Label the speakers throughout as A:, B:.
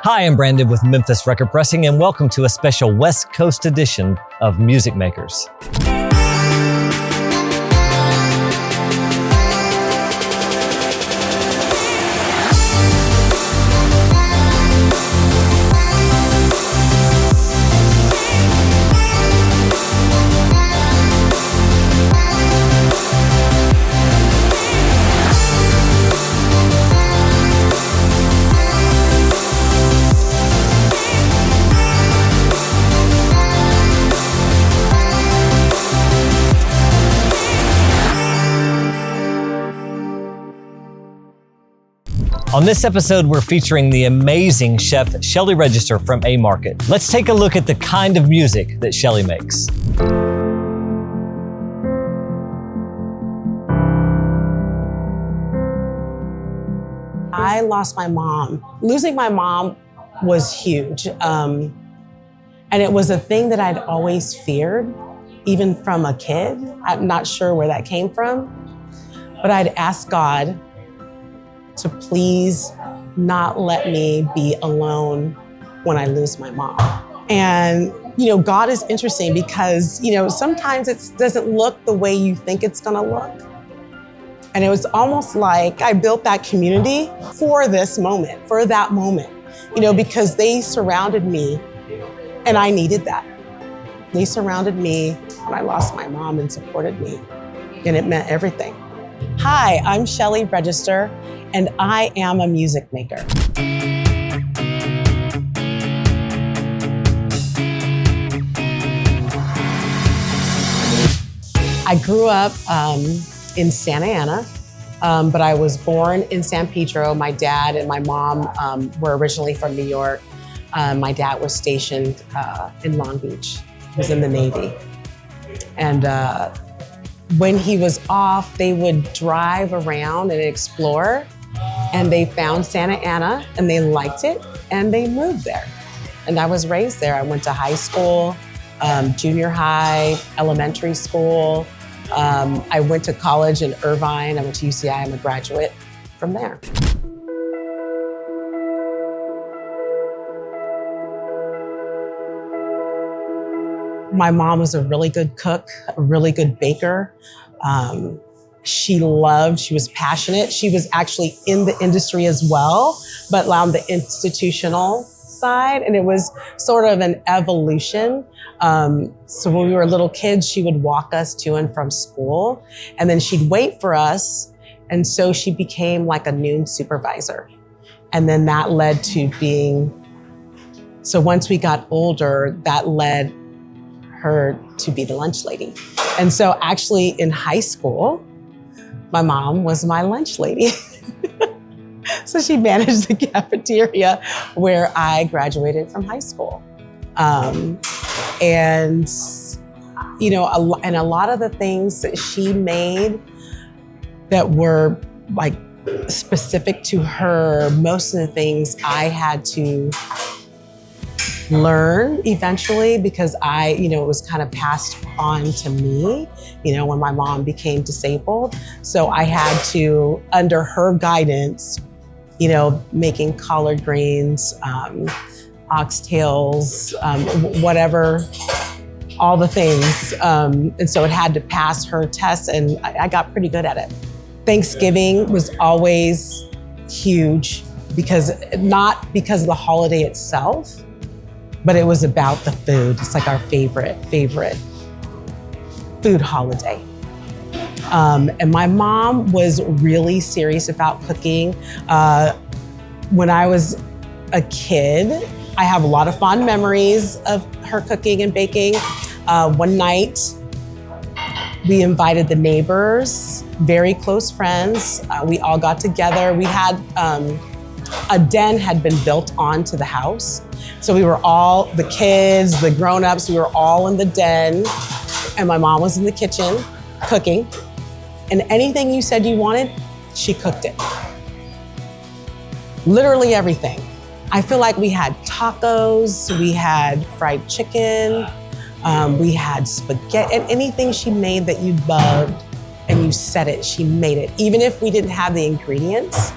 A: Hi, I'm Brandon with Memphis Record Pressing, and welcome to a special West Coast edition of Music Makers. On this episode, we're featuring the amazing chef Shelly Register from A Market. Let's take a look at the kind of music that Shelly makes.
B: I lost my mom. Losing my mom was huge. And it was a thing that I'd always feared, even from a kid. I'm not sure where that came from, but I'd asked God to please not let me be alone when I lose my mom. And, God is interesting because, sometimes it doesn't look the way you think it's gonna look. And it was almost like I built that community for this moment, for that moment, because they surrounded me and I needed that. They surrounded me when I lost my mom and supported me, and it meant everything. Hi, I'm Shelly Register, and I am a music maker. I grew up in Santa Ana, but I was born in San Pedro. My dad and my mom were originally from New York. My dad was stationed in Long Beach. He was in the Navy. And when he was off, they would drive around and explore, and they found Santa Ana and they liked it and they moved there. And I was raised there. I went to high school, junior high, elementary school. I went to college in Irvine. I went to UCI. I'm a graduate from there. My mom was a really good cook, a really good baker. She was passionate. She was actually in the industry as well, but on the institutional side. And it was sort of an evolution. So when we were little kids, she would walk us to and from school, and then she'd wait for us. And so she became like a noon supervisor. And then that led to so once we got older, that led her to be the lunch lady. And so actually in high school, my mom was my lunch lady. So she managed the cafeteria where I graduated from high school. And a lot of the things that she made that were like specific to her, most of the things I had to learn eventually because it was kind of passed on to me, when my mom became disabled. So I had to, under her guidance, making collard greens, oxtails, whatever, all the things. And so it had to pass her test, and I got pretty good at it. Thanksgiving was always huge not because of the holiday itself, but it was about the food. It's like our favorite food holiday. And my mom was really serious about cooking. When I was a kid, I have a lot of fond memories of her cooking and baking. One night, we invited the neighbors, very close friends. We all got together. We had, a den had been built onto the house. So we were all, the kids, the grown-ups, we were all in the den, and my mom was in the kitchen cooking. And anything you said you wanted, she cooked it. Literally everything. I feel like we had tacos, we had fried chicken, we had spaghetti, and anything she made that you loved and you said it, she made it. Even if we didn't have the ingredients,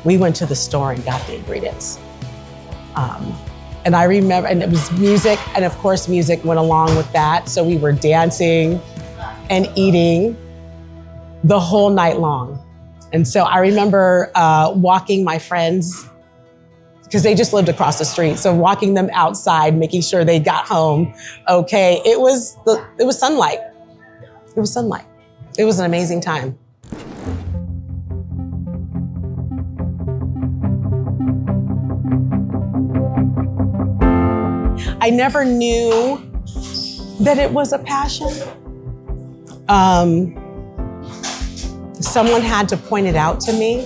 B: we went to the store and got the ingredients. And I remember, and it was music, and of course music went along with that. So we were dancing and eating the whole night long. And so I remember walking my friends, because they just lived across the street. So walking them outside, making sure they got home okay. It was sunlight. It was sunlight. It was an amazing time. I never knew that it was a passion. Someone had to point it out to me.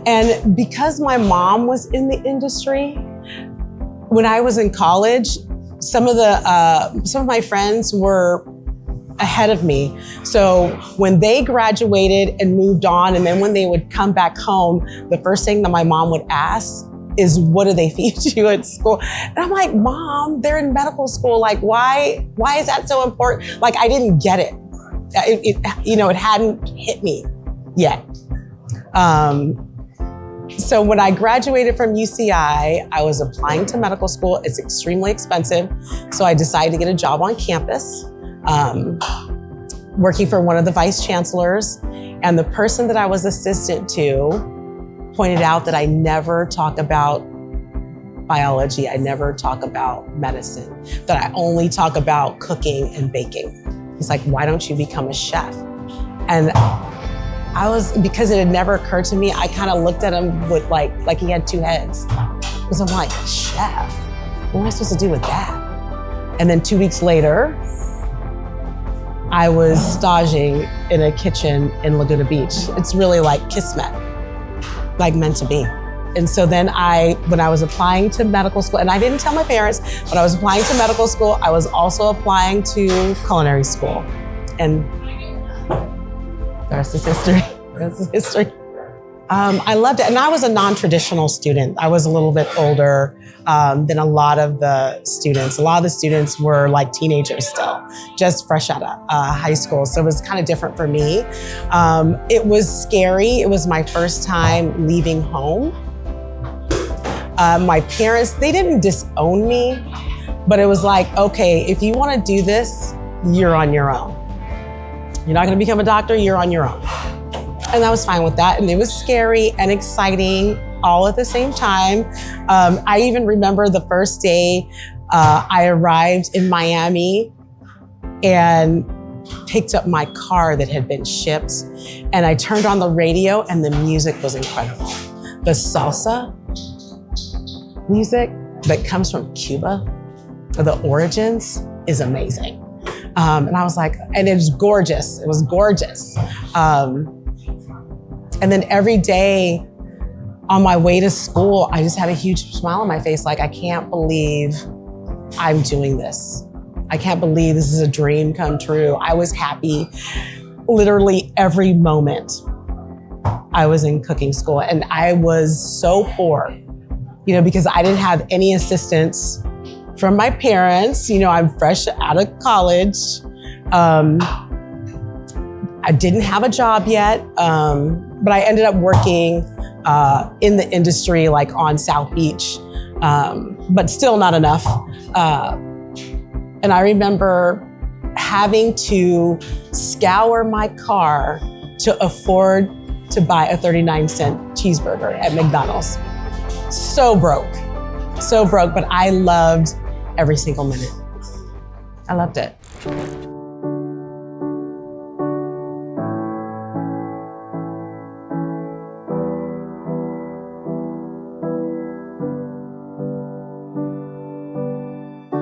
B: And because my mom was in the industry, when I was in college, some of my friends were ahead of me. So when they graduated and moved on, and then when they would come back home, the first thing that my mom would ask is, what do they feed you at school? And I'm like, Mom, they're in medical school. Like, why is that so important? Like, I didn't get it. It hadn't hit me yet. So when I graduated from UCI, I was applying to medical school. It's extremely expensive. So I decided to get a job on campus, working for one of the vice chancellors. And the person that I was assistant to pointed out that I never talk about biology. I never talk about medicine, that I only talk about cooking and baking. He's like, why don't you become a chef? And because it had never occurred to me, I kind of looked at him with like he had two heads. Because I'm like, chef? What am I supposed to do with that? And then 2 weeks later, I was staging in a kitchen in Laguna Beach. It's really like kismet, like meant to be. And so then when I was applying to medical school, and I didn't tell my parents, but I was applying to medical school, I was also applying to culinary school. And the rest is history. The rest is history. I loved it. And I was a non-traditional student. I was a little bit older than a lot of the students. A lot of the students were like teenagers still, just fresh out of high school. So it was kind of different for me. It was scary. It was my first time leaving home. My parents, they didn't disown me, but it was like, okay, if you want to do this, you're on your own. You're not going to become a doctor, you're on your own. And I was fine with that. And it was scary and exciting all at the same time. I even remember the first day I arrived in Miami and picked up my car that had been shipped. And I turned on the radio and the music was incredible. The salsa music that comes from Cuba, the origins, is amazing. And I was like, and it was gorgeous. It was gorgeous. And then every day on my way to school, I just had a huge smile on my face. Like, I can't believe I'm doing this. I can't believe this is a dream come true. I was happy literally every moment I was in cooking school. And I was so poor, because I didn't have any assistance from my parents. I'm fresh out of college. I didn't have a job yet, but I ended up working in the industry, like on South Beach, but still not enough. And I remember having to scour my car to afford to buy a 39-cent cheeseburger at McDonald's. So broke, but I loved every single minute. I loved it.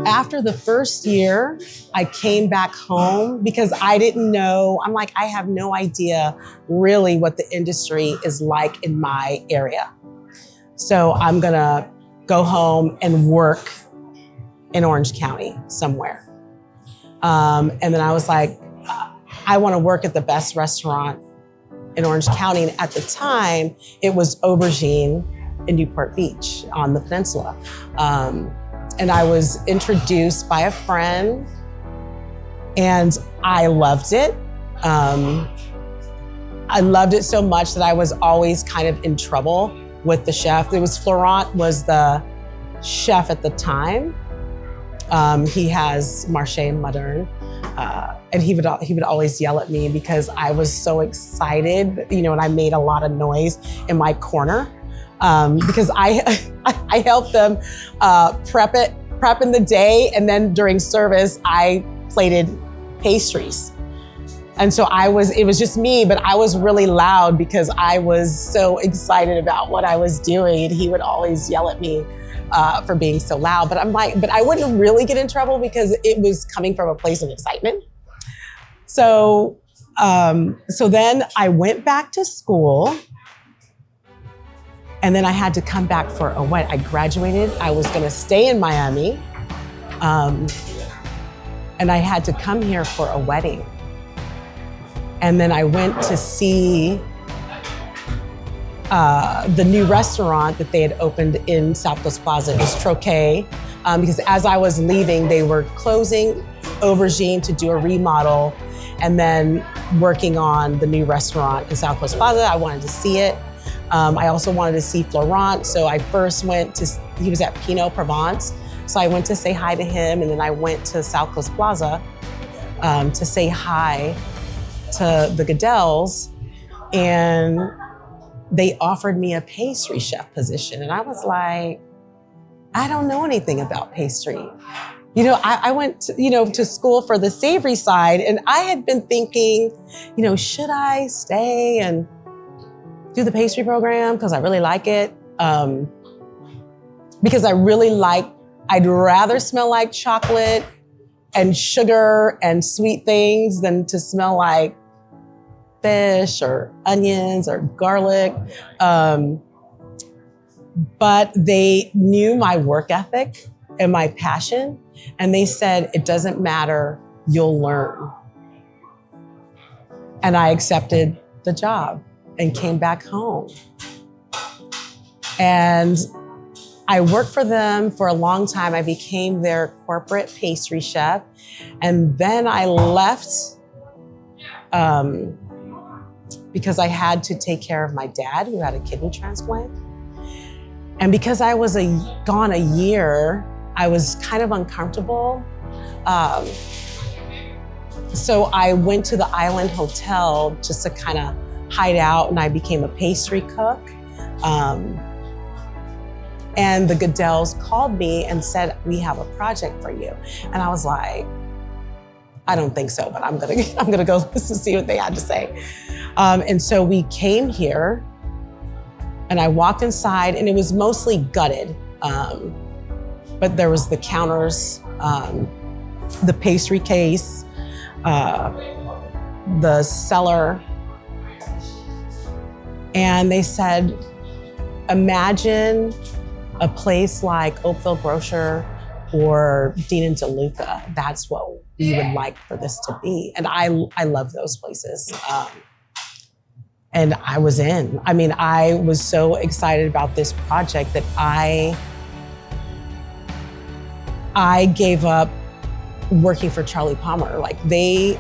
B: After the first year, I came back home because I didn't know, I'm like, I have no idea really what the industry is like in my area. So I'm gonna go home and work in Orange County somewhere. And then I was like, I wanna work at the best restaurant in Orange County. And at the time, it was Aubergine in Newport Beach on the peninsula. And I was introduced by a friend and I loved it. I loved it so much that I was always kind of in trouble with the chef. It was Florent was the chef at the time. He has Marché Moderne, and he would always yell at me because I was so excited, you know, and I made a lot of noise in my corner because I helped them prep in the day, and then during service I plated pastries. And so it was just me, but I was really loud because I was so excited about what I was doing, and he would always yell at me for being so loud. But I wouldn't really get in trouble because it was coming from a place of excitement. So then I went back to school, and then I had to come back for a wedding. I graduated, I was gonna stay in Miami, and I had to come here for a wedding. And then I went to see the new restaurant that they had opened in South Coast Plaza. It was Troquet, because as I was leaving, they were closing Aubergine to do a remodel and then working on the new restaurant in South Coast Plaza. I wanted to see it. I also wanted to see Florent. So I first he was at Pinot Provence. So I went to say hi to him, and then I went to South Coast Plaza to say hi to the Goodells, and they offered me a pastry chef position. And I was like, I don't know anything about pastry. You know, I went to school for the savory side, and I had been thinking, you know, should I stay and do the pastry program? Because I really like it. Because I'd rather smell like chocolate and sugar and sweet things than to smell like fish or onions or garlic. But they knew my work ethic and my passion, and they said, it doesn't matter, you'll learn. And I accepted the job and came back home. And I worked for them for a long time. I became their corporate pastry chef. And then I left because I had to take care of my dad, who had a kidney transplant. And because I was gone a year, I was kind of uncomfortable. So I went to the Island Hotel just to kind of hide out, and I became a pastry cook. And the Goodells called me and said, we have a project for you. And I was like, I don't think so, but I'm gonna go listen to see what they had to say. And so we came here, and I walked inside, and it was mostly gutted. But there was the counters, the pastry case, the cellar. And they said, imagine a place like Oakville Grocer or Dean and DeLuca. That's what we would like for this to be. And I love those places. And I was in. I mean, I was so excited about this project that I gave up working for Charlie Palmer. Like, they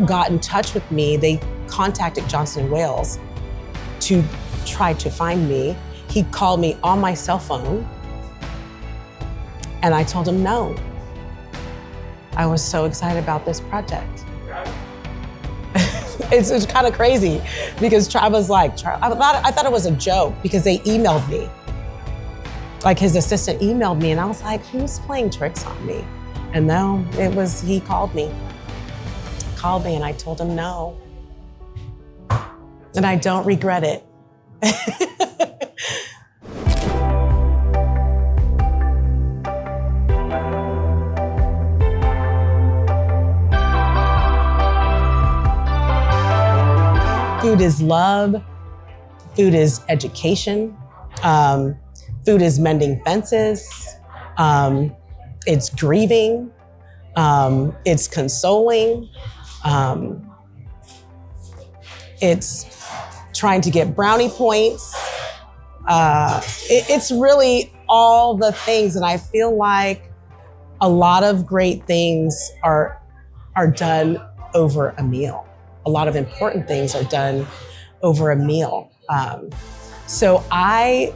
B: got in touch with me. They contacted Johnson & Wales to try to find me. He called me on my cell phone, and I told him no. I was so excited about this project. It's kind of crazy because Trav was like, I thought it was a joke because they emailed me. Like, his assistant emailed me, and I was like, who's playing tricks on me? And no, he called me and I told him no. And I don't regret it. Food is love. Food is education. Food is mending fences. It's grieving. It's consoling. It's trying to get brownie points. It's really all the things. And I feel like a lot of great things are done over a meal. A lot of important things are done over a meal. So I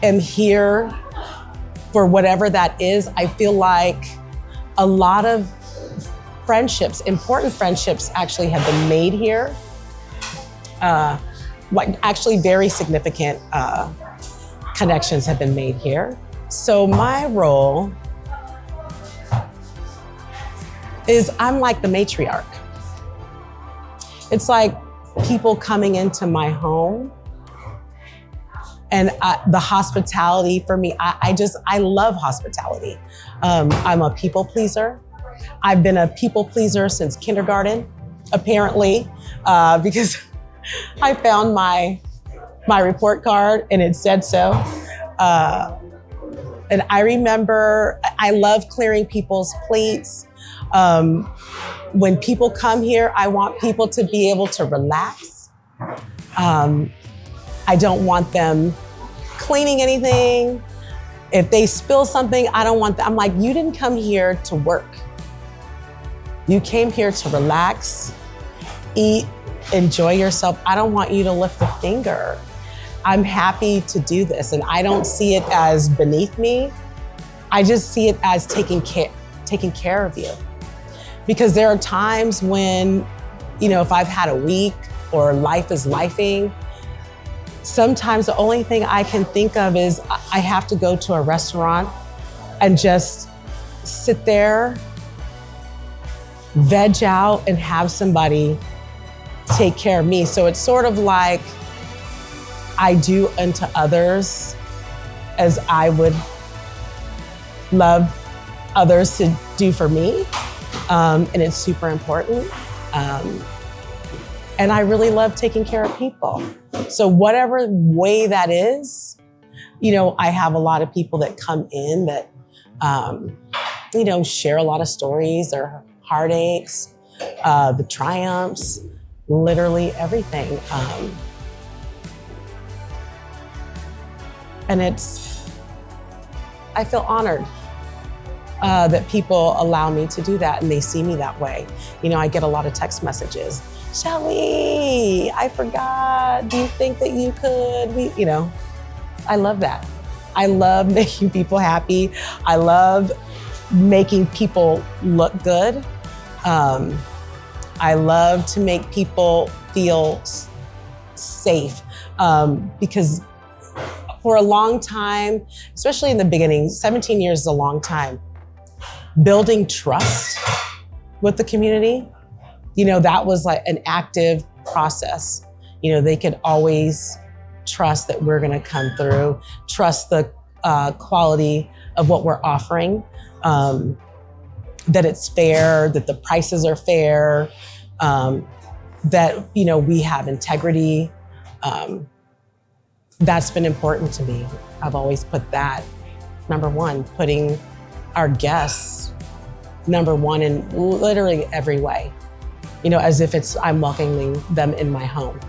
B: am here for whatever that is. I feel like a lot of friendships, important friendships actually have been made here. Actually very significant connections have been made here. So my role is I'm like the matriarch. It's like people coming into my home, and the hospitality for me, I love hospitality. I'm a people pleaser. I've been a people pleaser since kindergarten, apparently, because I found my report card and it said so. And I remember, I love clearing people's plates. When people come here, I want people to be able to relax. I don't want them cleaning anything. If they spill something, I don't want them. I'm like, you didn't come here to work. You came here to relax, eat, enjoy yourself. I don't want you to lift a finger. I'm happy to do this, and I don't see it as beneath me. I just see it as taking care of you. Because there are times when, if I've had a week or life is lifing, sometimes the only thing I can think of is I have to go to a restaurant and just sit there, veg out, and have somebody take care of me. So it's sort of like I do unto others as I would love others to do for me. And it's super important. And I really love taking care of people. So whatever way that is, I have a lot of people that come in that, share a lot of stories, their heartaches, the triumphs, literally everything. And I feel honored that people allow me to do that and they see me that way. I get a lot of text messages. Shelly, I forgot. Do you think that you could? I love that. I love making people happy. I love making people look good. I love to make people feel safe because for a long time, especially in the beginning, 17 years is a long time, building trust with the community, that was like an active process. They could always trust that we're gonna come through, trust the quality of what we're offering, that it's fair, that the prices are fair, that, we have integrity. That's been important to me. I've always put that, number one, putting our guests number one in literally every way, as if I'm welcoming them in my home.